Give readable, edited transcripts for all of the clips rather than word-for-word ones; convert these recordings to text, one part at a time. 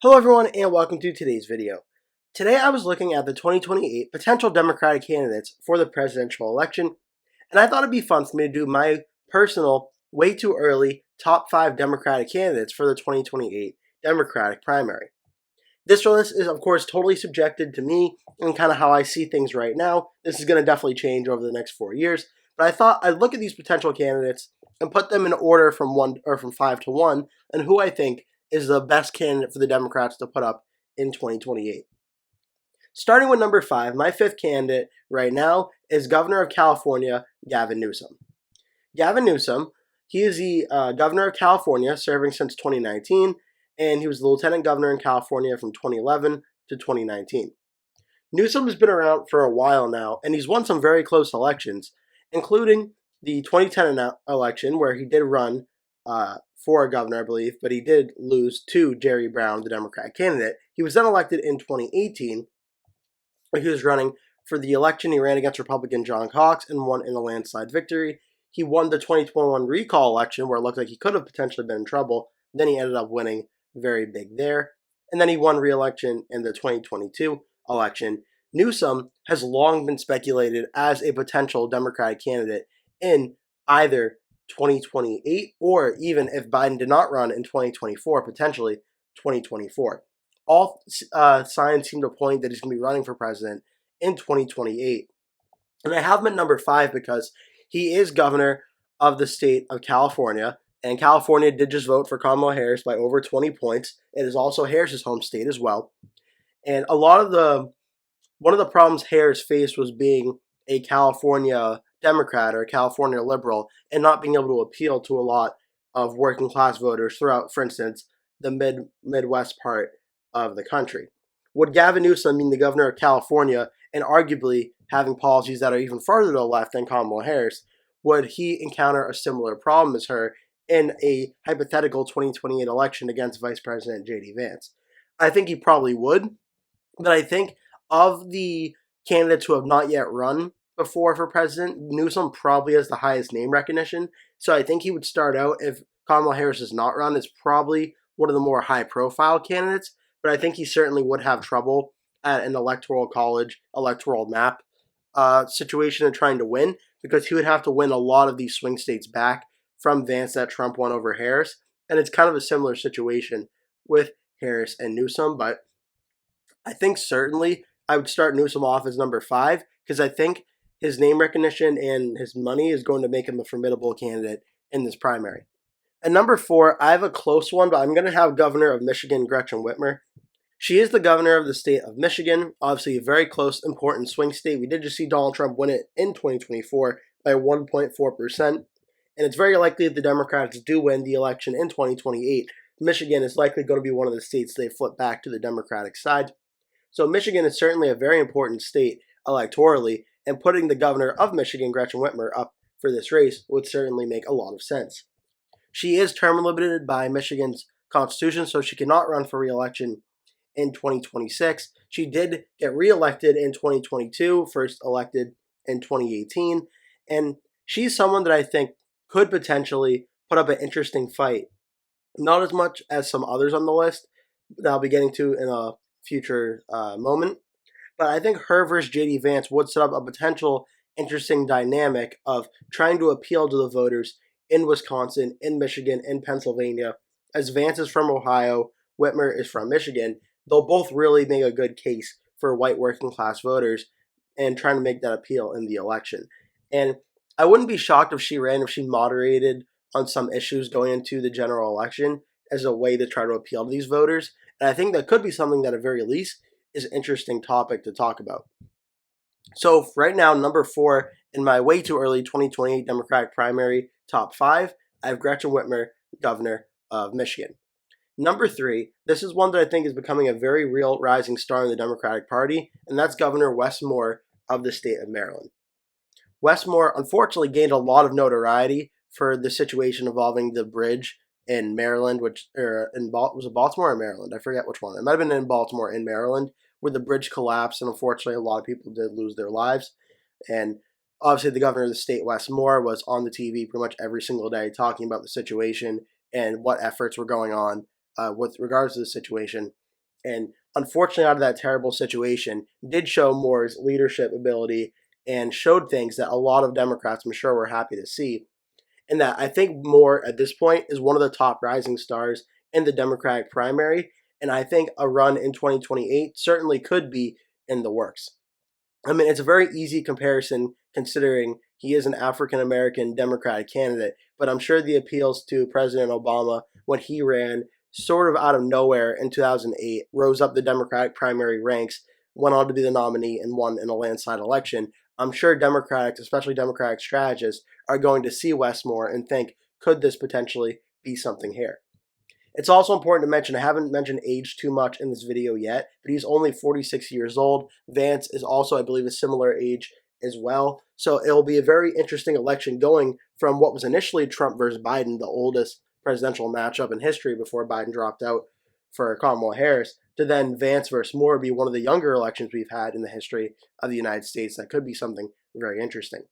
Hello everyone and welcome to today's video. Today I was looking at the 2028 potential Democratic candidates for the presidential election, and I thought it'd be fun for me to do my personal, way too early, top 5 Democratic candidates for the 2028 Democratic primary. This list is of course totally subjected to me and kind of how I see things right now. This is going to definitely change over the next 4 years, but I thought I'd look at these potential candidates and put them in order from 5 to 1 and who I think is the best candidate for the Democrats to put up in 2028. Starting with number 5, my 5th candidate right now is Governor of California, Gavin Newsom. Gavin Newsom, he is the Governor of California, serving since 2019, and he was the Lieutenant Governor in California from 2011 to 2019. Newsom has been around for a while now, and he's won some very close elections, including the 2010 election where he did run for governor, I believe, but he did lose to Jerry Brown, the Democratic candidate. He was then elected in 2018, where he was running for the election. He ran against Republican John Cox and won in a landslide victory. He won the 2021 recall election, where it looked like he could have potentially been in trouble. Then he ended up winning very big there. And then he won re-election in the 2022 election. Newsom has long been speculated as a potential Democratic candidate in either 2028 or even if Biden did not run in 2024, potentially 2024. All signs seem to point that he's going to be running for president in 2028. And I have him at number 5 because he is governor of the state of California, and California did just vote for Kamala Harris by over 20 points. It is also Harris's home state as well. And one of the problems Harris faced was being a California Democrat or a California liberal and not being able to appeal to a lot of working class voters throughout, for instance, the Midwest part of the country. Would Gavin Newsom, being the governor of California and arguably having policies that are even farther to the left than Kamala Harris, would he encounter a similar problem as her in a hypothetical 2028 election against Vice President J.D. Vance? I think he probably would, but I think of the candidates who have not yet run before for president, Newsom probably has the highest name recognition. So I think he would start out, if Kamala Harris does not run, as probably one of the more high-profile candidates. But I think he certainly would have trouble at an electoral college, electoral map situation in trying to win, because he would have to win a lot of these swing states back from Vance that Trump won over Harris. And it's kind of a similar situation with Harris and Newsom. But I think certainly I would start Newsom off as number 5 because I think his name recognition and his money is going to make him a formidable candidate in this primary. At number 4, I have a close one, but I'm going to have Governor of Michigan, Gretchen Whitmer. She is the governor of the state of Michigan, obviously a very close, important swing state. We did just see Donald Trump win it in 2024 by 1.4%, and it's very likely that the Democrats do win the election in 2028. Michigan is likely going to be one of the states they flip back to the Democratic side. So Michigan is certainly a very important state electorally, and putting the governor of Michigan, Gretchen Whitmer, up for this race would certainly make a lot of sense. She is term limited by Michigan's constitution, so she cannot run for re-election in 2026. She did get re-elected in 2022, first elected in 2018, and she's someone that I think could potentially put up an interesting fight. Not as much as some others on the list that I'll be getting to in a future moment, but I think her versus J.D. Vance would set up a potential interesting dynamic of trying to appeal to the voters in Wisconsin, in Michigan, in Pennsylvania. As Vance is from Ohio, Whitmer is from Michigan, they'll both really make a good case for white working class voters and trying to make that appeal in the election. And I wouldn't be shocked if she moderated on some issues going into the general election as a way to try to appeal to these voters. And I think that could be something that at very least is an interesting topic to talk about. So right now, number 4 in my way too early 2028 Democratic primary top 5, I have Gretchen Whitmer, governor of Michigan. Number 3, this is one that I think is becoming a very real rising star in the Democratic Party, and that's Governor Vance Moore of the state of Maryland. Vance Moore unfortunately gained a lot of notoriety for the situation involving the bridge in Maryland, was it Baltimore or Maryland? I forget which one. It might have been in Baltimore, in Maryland, where the bridge collapsed, and unfortunately a lot of people did lose their lives. And obviously the governor of the state, Vance Moore, was on the TV pretty much every single day talking about the situation and what efforts were going on with regards to the situation. and unfortunately out of that terrible situation did show Moore's leadership ability and showed things that a lot of Democrats, I'm sure, were happy to see. And that I think Moore at this point is one of the top rising stars in the Democratic primary. And I think a run in 2028 certainly could be in the works. I mean, it's a very easy comparison considering he is an African American Democratic candidate, but I'm sure the appeals to President Obama when he ran sort of out of nowhere in 2008, rose up the Democratic primary ranks, went on to be the nominee, and won in a landslide election. I'm sure Democrats, especially Democratic strategists, are going to see Wes Moore and think, could this potentially be something here? It's also important to mention, I haven't mentioned age too much in this video yet, but he's only 46 years old. Vance is also, I believe, a similar age as well. So it'll be a very interesting election going from what was initially Trump versus Biden, the oldest presidential matchup in history before Biden dropped out for Kamala Harris, to then Vance versus Moore be one of the younger elections we've had in the history of the United States. That could be something very interesting.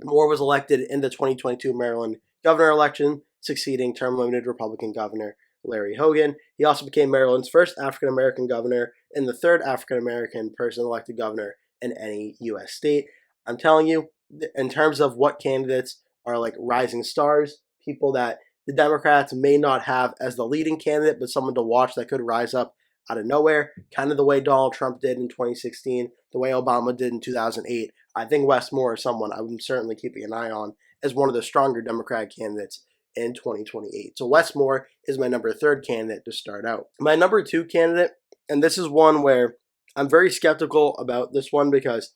Moore was elected in the 2022 Maryland governor election, succeeding term-limited Republican Governor Larry Hogan. He also became Maryland's first African-American governor and the third African-American person elected governor in any U.S. state. I'm telling you, in terms of what candidates are like rising stars, people that the Democrats may not have as the leading candidate, but someone to watch that could rise up out of nowhere, kind of the way Donald Trump did in 2016, the way Obama did in 2008. I think Wes Moore is someone I'm certainly keeping an eye on as one of the stronger Democratic candidates in 2028. So Wes Moore is my number 3 candidate to start out. My number 2 candidate, and this is one where I'm very skeptical about this one because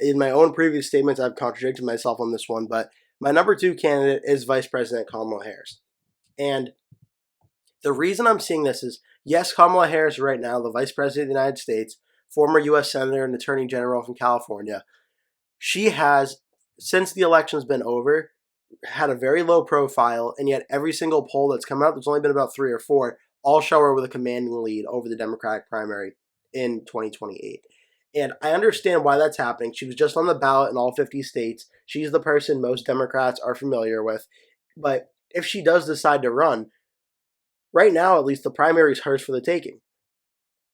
in my own previous statements I've contradicted myself on this one, but my number 2 candidate is Vice President Kamala Harris. And the reason I'm seeing this is, yes, Kamala Harris right now, the Vice President of the United States, former U.S. Senator and Attorney General from California, she has, since the election's been over, had a very low profile, and yet every single poll that's come out, there's only been about 3 or 4, all show her with a commanding lead over the Democratic primary in 2028. And I understand why that's happening. She was just on the ballot in all 50 states. She's the person most Democrats are familiar with. But if she does decide to run, right now at least the primary is hers for the taking.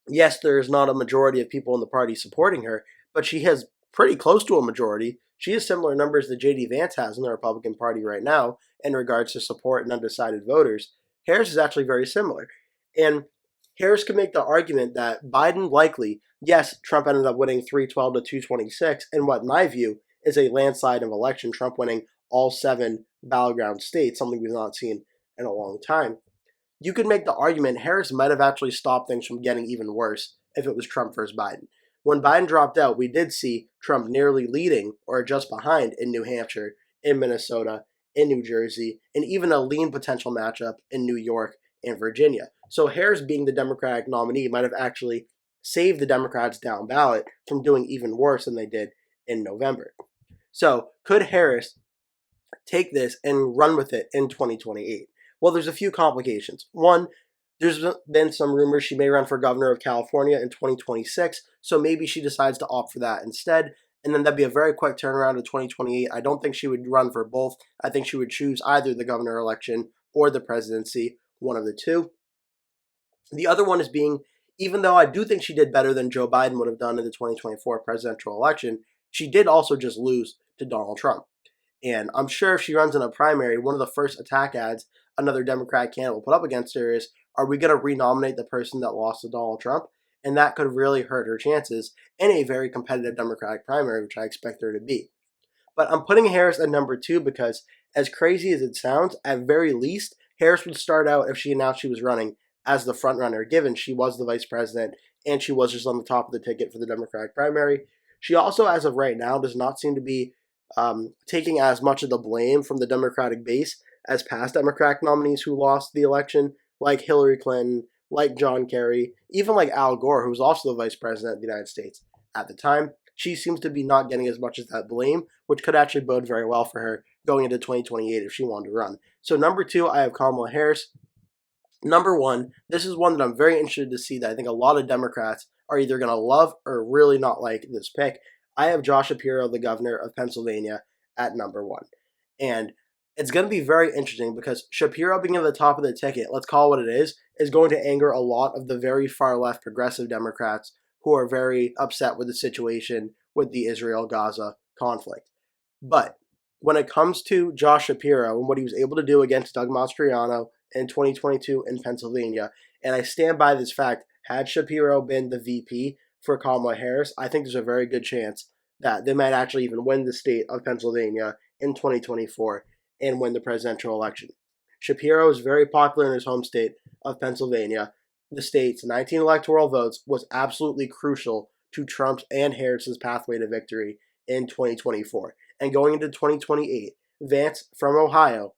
Yes, there's not a majority of people in the party supporting her, but she has pretty close to a majority. She has similar numbers that J.D. Vance has in the Republican Party right now in regards to support and undecided voters. Harris is actually very similar. And Harris could make the argument that Biden likely, yes, Trump ended up winning 312 to 226, and what in my view is a landslide of election, Trump winning all 7 battleground states, something we've not seen in a long time. You could make the argument Harris might have actually stopped things from getting even worse if it was Trump versus Biden. When Biden dropped out, we did see Trump nearly leading or just behind in New Hampshire, in Minnesota, in New Jersey, and even a lean potential matchup in New York and Virginia. So Harris being the Democratic nominee might have actually saved the Democrats down ballot from doing even worse than they did in November. So could Harris take this and run with it in 2028? Well, there's a few complications. One, there's been some rumors she may run for governor of California in 2026, so maybe she decides to opt for that instead, and then that'd be a very quick turnaround to 2028. I don't think she would run for both. I think she would choose either the governor election or the presidency, one of the two. The other one is being, even though I do think she did better than Joe Biden would have done in the 2024 presidential election, she did also just lose to Donald Trump. And I'm sure if she runs in a primary, one of the first attack ads another Democratic candidate will put up against her is, are we going to renominate the person that lost to Donald Trump? And that could really hurt her chances in a very competitive Democratic primary, which I expect her to be. But I'm putting Harris at number 2 because, as crazy as it sounds, at very least, Harris would start out, if she announced she was running, as the frontrunner, given she was the vice president and she was just on the top of the ticket for the Democratic primary. She also, as of right now, does not seem to be taking as much of the blame from the Democratic base as past Democratic nominees who lost the election, like Hillary Clinton, like John Kerry, even like Al Gore, who was also the vice president of the United States at the time. She seems to be not getting as much as that blame, which could actually bode very well for her going into 2028 if she wanted to run. So number 2, I have Kamala Harris. Number 1, this is one that I'm very interested to see that I think a lot of Democrats are either going to love or really not like this pick. I have Josh Shapiro, the governor of Pennsylvania, at number 1. And It's going to be very interesting because Shapiro being at the top of the ticket, let's call it what it is going to anger a lot of the very far left progressive Democrats who are very upset with the situation with the Israel-Gaza conflict. But when it comes to Josh Shapiro and what he was able to do against Doug Mastriano in 2022 in Pennsylvania, and I stand by this fact, had Shapiro been the VP for Kamala Harris, I think there's a very good chance that they might actually even win the state of Pennsylvania in 2024 and win the presidential election. Shapiro is very popular in his home state of Pennsylvania. The state's 19 electoral votes was absolutely crucial to Trump's and Harris's pathway to victory in 2024. And going into 2028, Vance from Ohio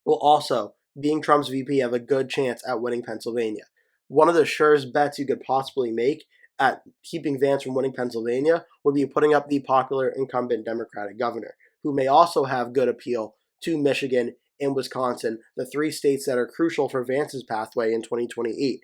will also, being Trump's VP, have a good chance at winning Pennsylvania. One of the surest bets you could possibly make at keeping Vance from winning Pennsylvania would be putting up the popular incumbent Democratic governor, who may also have good appeal to Michigan and Wisconsin, the three states that are crucial for Vance's pathway in 2028.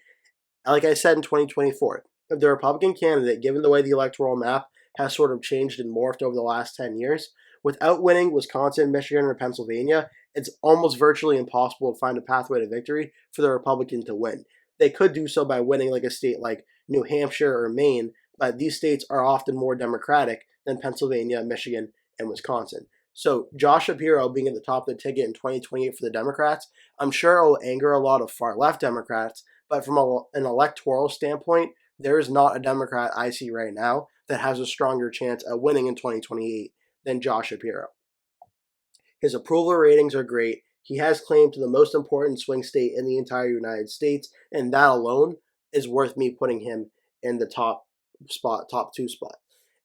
Like I said in 2024, if the Republican candidate, given the way the electoral map has sort of changed and morphed over the last 10 years, without winning Wisconsin, Michigan, or Pennsylvania, it's almost virtually impossible to find a pathway to victory for the Republican to win. They could do so by winning like a state like New Hampshire or Maine, but these states are often more Democratic than Pennsylvania, Michigan, and Wisconsin. So Josh Shapiro being at the top of the ticket in 2028 for the Democrats, I'm sure it will anger a lot of far-left Democrats, but from an electoral standpoint, there is not a Democrat I see right now that has a stronger chance at winning in 2028 than Josh Shapiro. His approval ratings are great. He has claim to the most important swing state in the entire United States, and that alone is worth me putting him in the top two spot.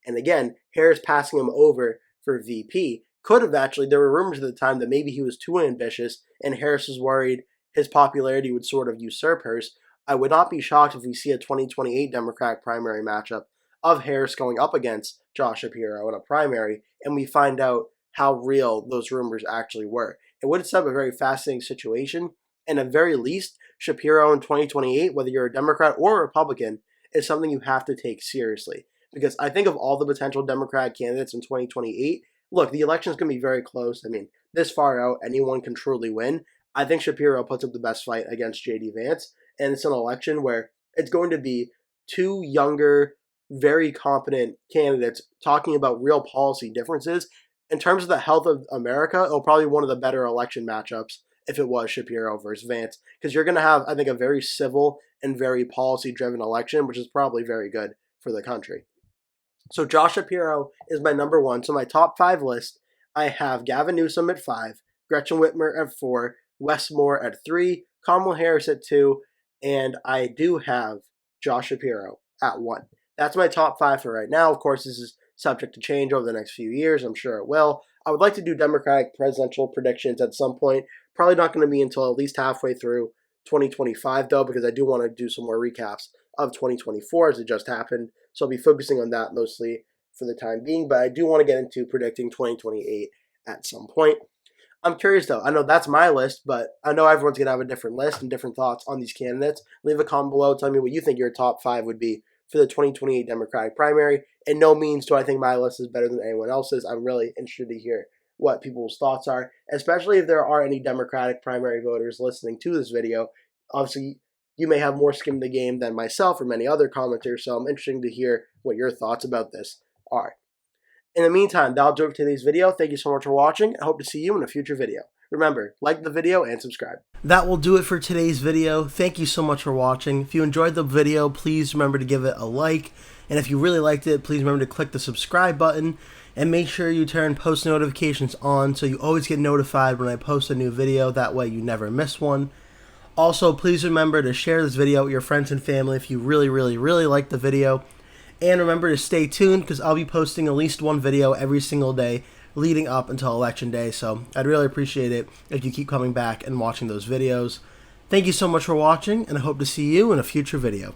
And again, Harris passing him over for VP could have actually, there were rumors at the time that maybe he was too ambitious and Harris was worried his popularity would sort of usurp hers. I would not be shocked if we see a 2028 Democratic primary matchup of Harris going up against Josh Shapiro in a primary, and we find out how real those rumors actually were. It would set up a very fascinating situation, and at very least, Shapiro in 2028, whether you're a Democrat or a Republican, is something you have to take seriously. Because I think of all the potential Democratic candidates in 2028, look, the election is going to be very close. I mean, this far out, anyone can truly win. I think Shapiro puts up the best fight against J.D. Vance, and it's an election where it's going to be two younger, very competent candidates talking about real policy differences. In terms of the health of America, it'll probably be one of the better election matchups if it was Shapiro versus Vance, because you're going to have, I think, a very civil and very policy-driven election, which is probably very good for the country. So Josh Shapiro is my number one. So my top 5 list, I have Gavin Newsom at 5, Gretchen Whitmer at 4, Vance Moore at 3, Kamala Harris at 2, and I do have Josh Shapiro at 1. That's my top 5 for right now. Of course, this is subject to change over the next few years. I'm sure it will. I would like to do Democratic presidential predictions at some point. Probably not going to be until at least halfway through 2025, though, because I do want to do some more recaps of 2024 as it just happened. So I'll be focusing on that mostly for the time being, but I do want to get into predicting 2028 at some point. I'm curious, though. I know that's my list, but I know everyone's going to have a different list and different thoughts on these candidates. Leave a comment below. Tell me what you think your top 5 would be for the 2028 Democratic primary. In no means do I think my list is better than anyone else's. I'm really interested to hear what people's thoughts are, especially if there are any Democratic primary voters listening to this video. Obviously, you may have more skin in the game than myself or many other commenters, so I'm interested to hear what your thoughts about this are. In the meantime, that'll do it for today's video. Thank you so much for watching. I hope to see you in a future video. Remember, like the video and subscribe. That will do it for today's video. Thank you so much for watching. If you enjoyed the video, please remember to give it a like. And if you really liked it, please remember to click the subscribe button. And make sure you turn post notifications on so you always get notified when I post a new video. That way you never miss one. Also, please remember to share this video with your friends and family if you really like the video. And remember to stay tuned because I'll be posting at least one video every single day leading up until Election Day. So I'd really appreciate it if you keep coming back and watching those videos. Thank you so much for watching, and I hope to see you in a future video.